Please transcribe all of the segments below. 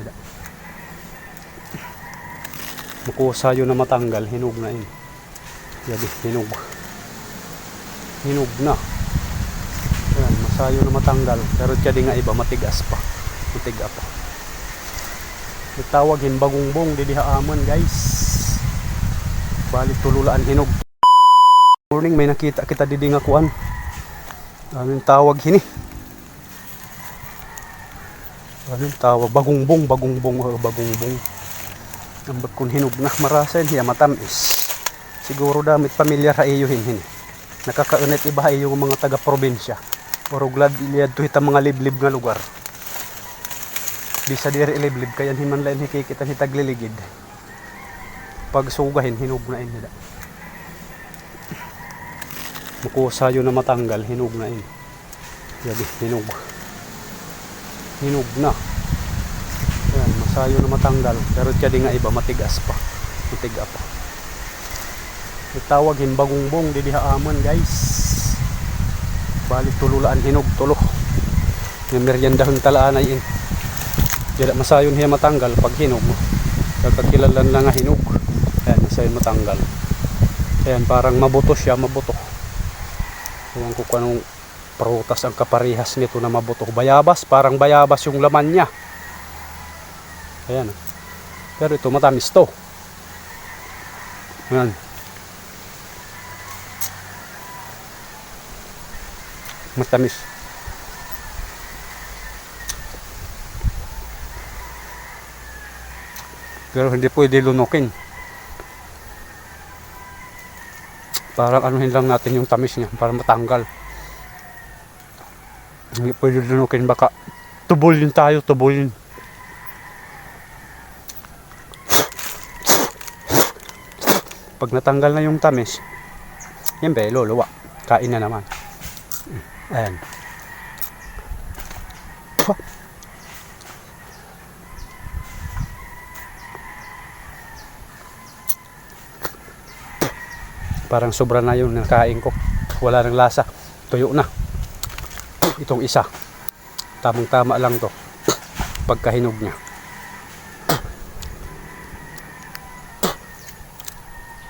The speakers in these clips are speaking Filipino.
nila. Makusayo na matanggal, hinog na yun. Yabi, hinog. Hinog na. Ayan, masayo na matanggal. Pero tiya di nga iba, matigas pa. Matiga pa. Itawagin bagungbong, didihaamon guys. Balik tululaan hinog. Morning, may nakita kita didi nga kuan. Anong tawag hini? Anong tawag? Bagungbong, bagungbong, bagungbong. Ang bagkon hinog na marasen hiya matamis. Siguro damit pamilyar ha iyo hini. Nakakaunit iba ha iyo mga taga probinsya. Oro glad iliad to hita mga liblib nga lugar. Bisa diri liblib kayan himan lain hikikitan hitagliligid. Pag sugahin hinog na inila. Makusayo na matanggal hinog na in. Yabi, hinog. Hinog na. Ayan, masayo na matanggal. Pero tiya di nga iba, matigas pa. Matiga pa. Itawagin bagungbong, didihaamon guys. Balik tululaan hinog, tulo. Yung meryendahon talaan ay in. Diyan masayon hiya matanggal pag hinog. Pero pag kilalan lang nga hinog. Ayan, masayon matanggal. Ayan, parang mabuto siya, mabuto. Ayan ko kung anong prutas ang kaparihas nito na mabuto. Bayabas, parang bayabas yung laman niya. Ayan. Pero ito matamis to. Ayan. Matamis. Pero hindi pwede lunukin. Parang anuhin lang natin yung tamis niya para matanggal. Hindi pwede lunukin, baka tubulin tayo, tubulin. Pag natanggal na yung tamis, yan ba, luluwa. Kain na naman. Ayan. Parang sobra na yung nakain ko. Wala nang lasa. Tuyo na. Itong isa. Tamang tama lang to. Pagkahinog niya.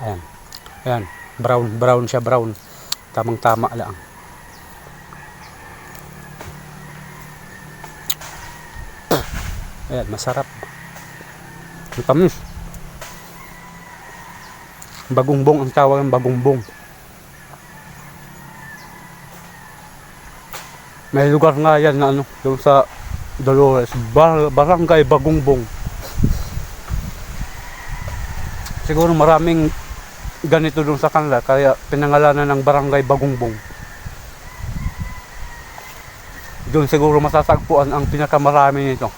Ayan. Ayan. Brown. Brown siya. Brown. Tamang tama lang. Ayan. Masarap. Matamis. Bagungbong ang tawag ng bagungbong. May lugar nga yan na ano, yung sa Dolores, barangay Bagungbong. Siguro maraming ganito dun sa kanila, kaya pinangalanan ng barangay Bagungbong. Doon siguro masasagpuan ang pinakamarami nito.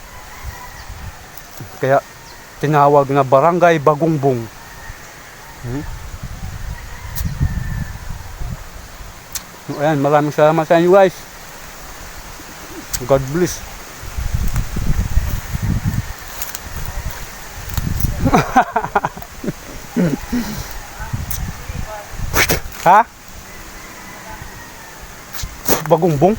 Kaya tinawag na barangay Bagungbong. Ayan, maraming salamat sa inyo guys. God bless. Ha? Bagungbong?